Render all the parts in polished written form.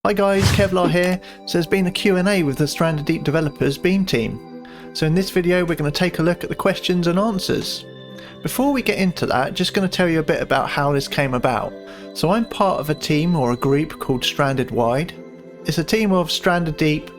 Hi guys, Kevlar here. So there's been a Q&A with the Stranded Deep developers Beam team. So in this video we're going to take a look at the questions and answers. Before we get into that, just going to tell you a bit about how this came about. So I'm part of a team or a group called Stranded Wide. It's a team of Stranded Deep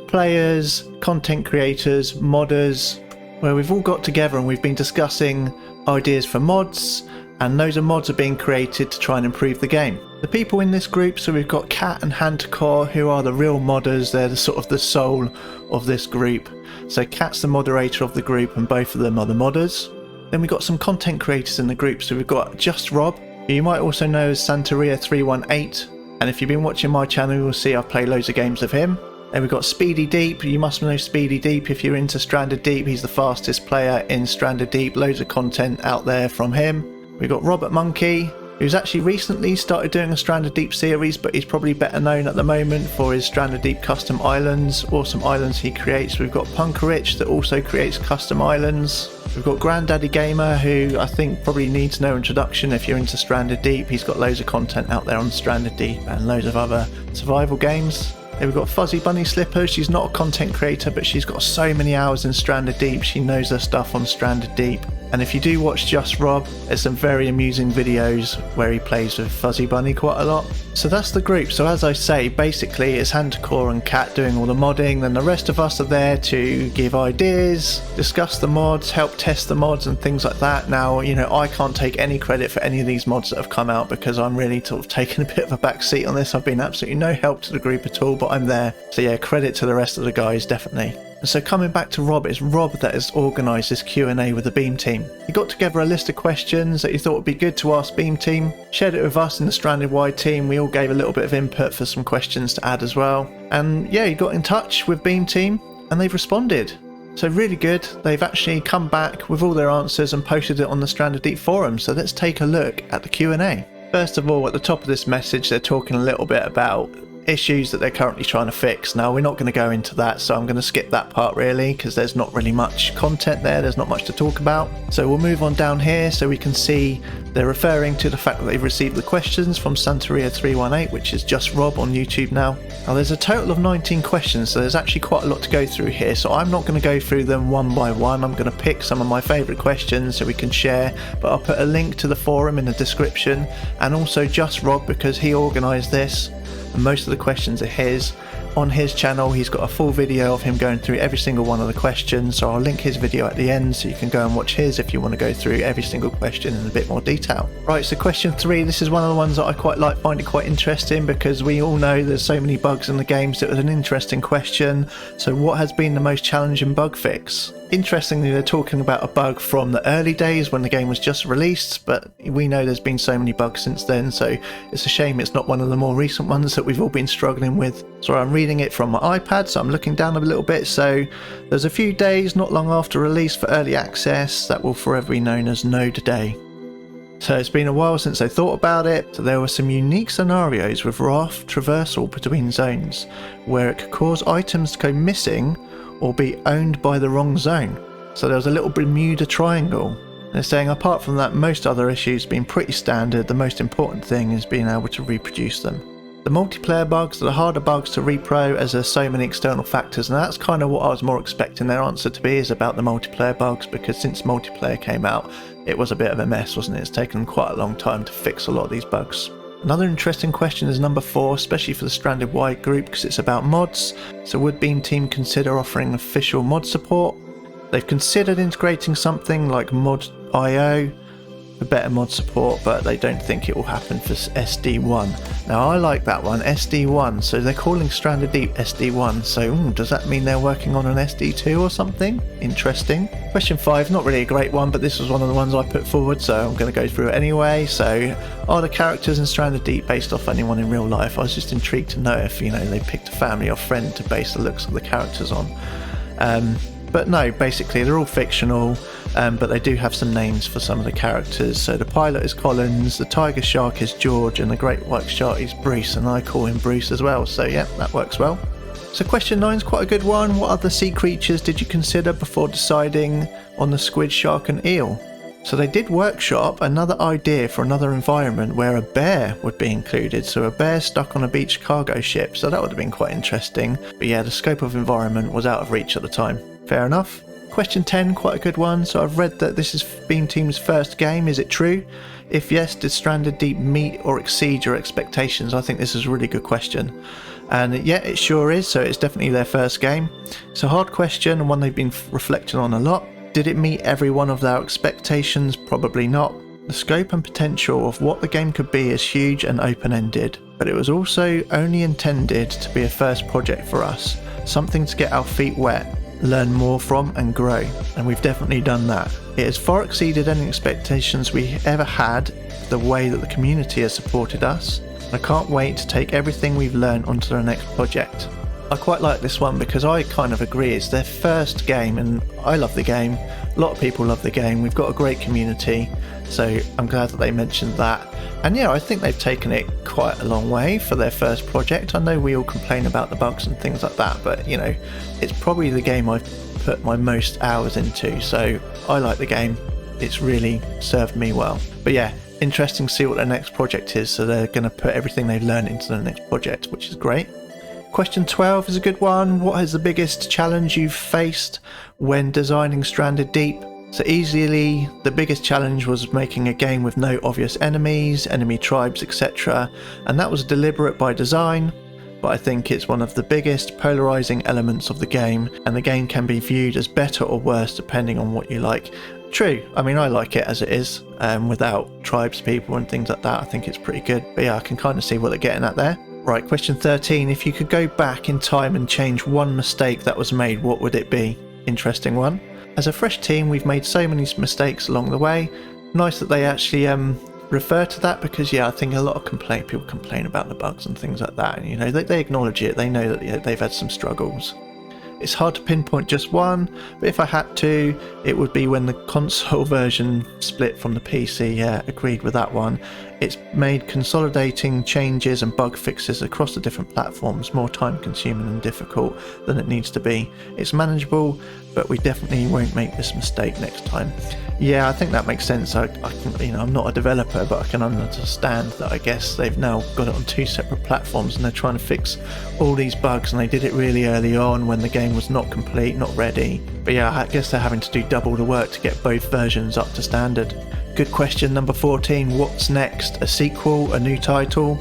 players, content creators, modders, where we've all got together and we've been discussing ideas for mods, and loads of mods are being created to try and improve the game. The people in this group, so we've got Kat and Hantacore, who are the real modders. They're the sort of the soul of this group. So Kat's the moderator of the group and both of them are the modders. Then we've got some content creators in the group, so we've got Just Rob, who you might also know as Santeria318, and if you've been watching my channel you'll see I've played loads of games of him. Then we've got Speedy Deep. You must know Speedy Deep if you're into Stranded Deep. He's the fastest player in Stranded Deep. Loads of content out there from him. We've got Robert Monkey, who's actually recently started doing a Stranded Deep series, but he's probably better known at the moment for his Stranded Deep custom islands, awesome islands he creates. We've got Punk Rich that also creates custom islands. We've got GrandDaddy Gamer, who I think probably needs no introduction if you're into Stranded Deep. He's got loads of content out there on Stranded Deep and loads of other survival games. Then we've got FuzzyBunnySlippers. She's not a content creator, but she's got so many hours in Stranded Deep. She knows her stuff on Stranded Deep. And if you do watch Just Rob, there's some very amusing videos where he plays with Fuzzy Bunny quite a lot. So that's the group. So as I say, basically it's Hantacore and Kat doing all the modding, then the rest of us are there to give ideas, discuss the mods, help test the mods and things like that. Now, you know, I can't take any credit for any of these mods that have come out because I'm really sort of taking a bit of a back seat on this. I've been absolutely no help to the group at all, but I'm there. So yeah, credit to the rest of the guys, definitely. And so coming back to Rob, it's Rob that has organised this Q&A with the Beam team. He got together a list of questions that he thought would be good to ask Beam team, shared it with us in the Stranded Wide team. We all gave a little bit of input for some questions to add as well. And yeah, he got in touch with Beam team and they've responded. So really good. They've actually come back with all their answers and posted it on the Stranded Deep forum. So let's take a look at the Q&A. First of all, at the top of this message, they're talking a little bit about issues that they're currently trying to fix. Now we're not going to go into that, so I'm going to skip that part really because there's not really much content there's not much to talk about. So we'll move on down here so we can see they're referring to the fact that they've received the questions from Santeria318, which is Just Rob on YouTube now. Now there's a total of 19 questions, so there's actually quite a lot to go through here, so I'm not going to go through them one by one. I'm going to pick some of my favourite questions so we can share, but I'll put a link to the forum in the description, and also Just Rob because he organised this and most of the questions are his. On his channel he's got a full video of him going through every single one of the questions, so I'll link his video at the end so you can go and watch his if you want to go through every single question in a bit more detail. Right, so question 3, this is one of the ones that I quite like, find it quite interesting because we all know there's so many bugs in the game, so it was an interesting question. So what has been the most challenging bug fix? Interestingly, they're talking about a bug from the early days when the game was just released, but we know there's been so many bugs since then, so it's a shame it's not one of the more recent ones that we've all been struggling with. So I'm reading it from my iPad, so I'm looking down a little bit. So there's a few days not long after release for early access that will forever be known as Node Day. So it's been a while since they thought about it, so there were some unique scenarios with raft traversal between zones where it could cause items to go missing or be owned by the wrong zone. So there was a little Bermuda Triangle. They're saying apart from that, most other issues being pretty standard, the most important thing is being able to reproduce them. The multiplayer bugs are the harder bugs to repro as there's so many external factors, and that's kind of what I was more expecting their answer to be, is about the multiplayer bugs, because since multiplayer came out it was a bit of a mess, wasn't it? It's taken them quite a long time to fix a lot of these bugs. Another interesting question is number 4, especially for the Stranded Wide group because it's about mods. So would Beam Team consider offering official mod support? They've considered integrating something like Mod.io for better mod support, but they don't think it will happen for SD1. Now I like that one, SD1, so they're calling Stranded Deep SD1, so does that mean they're working on an SD2 or something? Interesting. Question 5, not really a great one, but this was one of the ones I put forward, so I'm going to go through it anyway. So are the characters in Stranded Deep based off anyone in real life? I was just intrigued to know if, you know, they picked a family or friend to base the looks of the characters on. But no, basically they're all fictional, but they do have some names for some of the characters. So the pilot is Collins, the tiger shark is George, and the great white shark is Bruce, and I call him Bruce as well, so yeah, that works well. So question 9 is quite a good one. What other sea creatures did you consider before deciding on the squid, shark and eel? So they did workshop another idea for another environment where a bear would be included, so a bear stuck on a beach cargo ship, so that would have been quite interesting. But yeah, the scope of environment was out of reach at the time. Fair enough. Question 10, quite a good one. So I've read that this is Beam Team's first game, is it true? If yes, did Stranded Deep meet or exceed your expectations? I think this is a really good question. And yeah, it sure is, so it's definitely their first game. It's a hard question and one they've been reflecting on a lot. Did it meet every one of their expectations? Probably not. The scope and potential of what the game could be is huge and open-ended, but it was also only intended to be a first project for us, something to get our feet wet, learn more from and grow, and we've definitely done that. It has far exceeded any expectations we ever had, the way that the community has supported us. I can't wait to take everything we've learned onto the next project. I quite like this one because I kind of agree, it's their first game and I love the game, a lot of people love the game, we've got a great community, so I'm glad that they mentioned that. And yeah, I think they've taken it quite a long way for their first project. I know we all complain about the bugs and things like that, but you know, it's probably the game I've put my most hours into, so I like the game, it's really served me well. But yeah, interesting to see what their next project is, so they're going to put everything they've learned into the next project, which is great. Question 12 is a good one. What is the biggest challenge you've faced when designing Stranded Deep? So easily, the biggest challenge was making a game with no obvious enemies, enemy tribes, etc. And that was deliberate by design, but I think it's one of the biggest polarizing elements of the game, and the game can be viewed as better or worse depending on what you like. True, I mean I like it as it is, without tribes people and things like that. I think it's pretty good, but yeah, I can kind of see what they're getting at there. Right, question 13. If you could go back in time and change one mistake that was made, what would it be? Interesting one. As a fresh team, we've made so many mistakes along the way. Nice that they actually refer to that, because yeah, I think a lot of people complain about the bugs and things like that, and you know, they acknowledge it, they know that they've had some struggles. It's hard to pinpoint just one, but if I had to, it would be when the console version split from the PC. Yeah, agreed with that one. It's made consolidating changes and bug fixes across the different platforms more time consuming and difficult than it needs to be. It's manageable, but we definitely won't make this mistake next time. Yeah, I think that makes sense. I can, you know, I'm not a developer, but I can understand that. I guess they've now got it on two separate platforms and they're trying to fix all these bugs, and they did it really early on when the game was not complete, not ready. But yeah, I guess they're having to do double the work to get both versions up to standard. Good question, number 14. What's next? A sequel? A new title?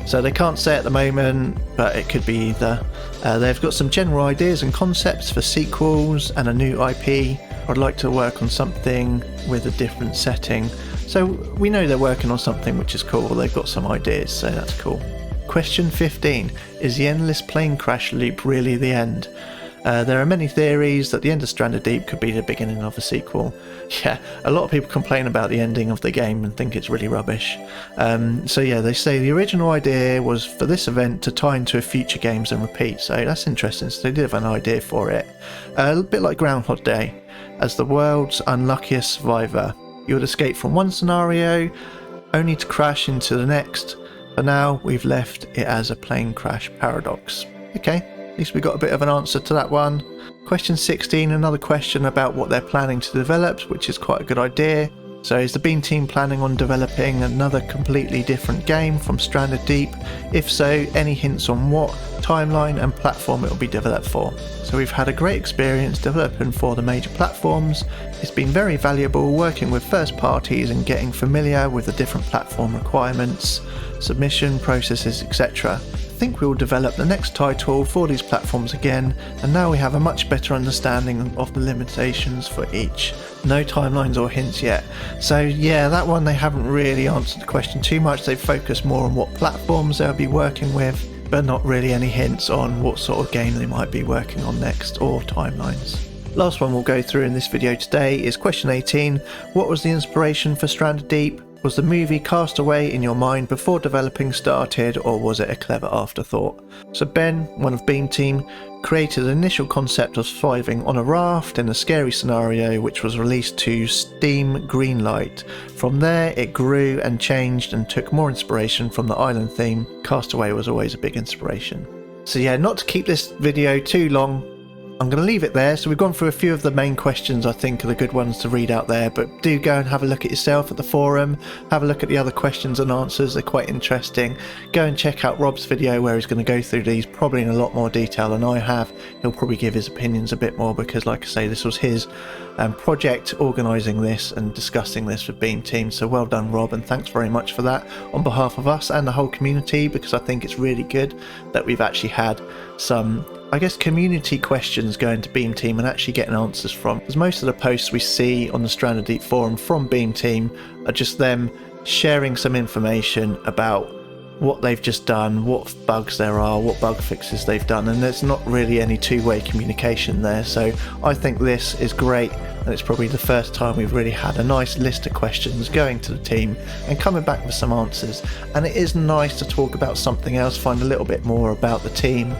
So they can't say at the moment, but it could be either. They've got some general ideas and concepts for sequels and a new IP. I'd like to work on something with a different setting. So we know they're working on something, which is cool. They've got some ideas, so that's cool. Question 15. Is the endless plane crash loop really the end? There are many theories that the end of Stranded Deep could be the beginning of a sequel. Yeah, a lot of people complain about the ending of the game and think it's really rubbish. So yeah, they say the original idea was for this event to tie into future games and repeat, so that's interesting. So they did have an idea for it. A bit like Groundhog Day. As the world's unluckiest survivor, you would escape from one scenario only to crash into the next. For now, we've left it as a plane crash paradox. Okay, at least we got a bit of an answer to that one. Question 16, another question about what they're planning to develop, which is quite a good idea. So is the Beam team planning on developing another completely different game from Stranded Deep? If so, any hints on what timeline and platform it will be developed for? So we've had a great experience developing for the major platforms. It's been very valuable working with first parties and getting familiar with the different platform requirements, submission processes, etc. I think we will develop the next title for these platforms again, and now we have a much better understanding of the limitations for each. No timelines or hints yet. So yeah, that one they haven't really answered the question too much. They've focused more on what platforms they'll be working with, but not really any hints on what sort of game they might be working on next or timelines. Last one we'll go through in this video today is question 18. What was the inspiration for Stranded Deep? Was the movie Castaway in your mind before developing started, or was it a clever afterthought? So Ben, one of Beam Team, created an initial concept of surviving on a raft in a scary scenario which was released to Steam Greenlight. From there it grew and changed and took more inspiration from the island theme. Castaway was always a big inspiration. So yeah, not to keep this video too long, I'm going to leave it there. So we've gone through a few of the main questions I think are the good ones to read out there, but do go and have a look at yourself at the forum, have a look at the other questions and answers, they're quite interesting. Go and check out Rob's video where he's going to go through these probably in a lot more detail than I have. He'll probably give his opinions a bit more because, like I say, this was his project organising this and discussing this with Beam Team. So well done, Rob, and thanks very much for that on behalf of us and the whole community, because I think it's really good that we've actually had some, I guess, community questions going to Beam Team and actually getting answers from, because most of the posts we see on the Stranded Deep forum from Beam Team are just them sharing some information about what they've just done, what bugs there are, what bug fixes they've done, and there's not really any two-way communication there. So I think this is great, and it's probably the first time we've really had a nice list of questions going to the team and coming back with some answers. And it is nice to talk about something else, find a little bit more about the team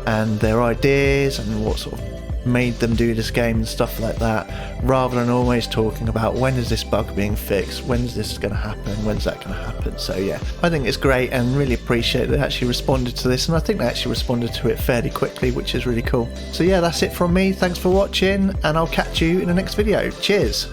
and their ideas and what sort of made them do this game and stuff like that, rather than always talking about when is this bug being fixed, when's this going to happen, when's that going to happen. So yeah, I think it's great and really appreciate they actually responded to this, and I think they actually responded to it fairly quickly, which is really cool. So yeah, that's it from me. Thanks for watching, and I'll catch you in the next video. Cheers.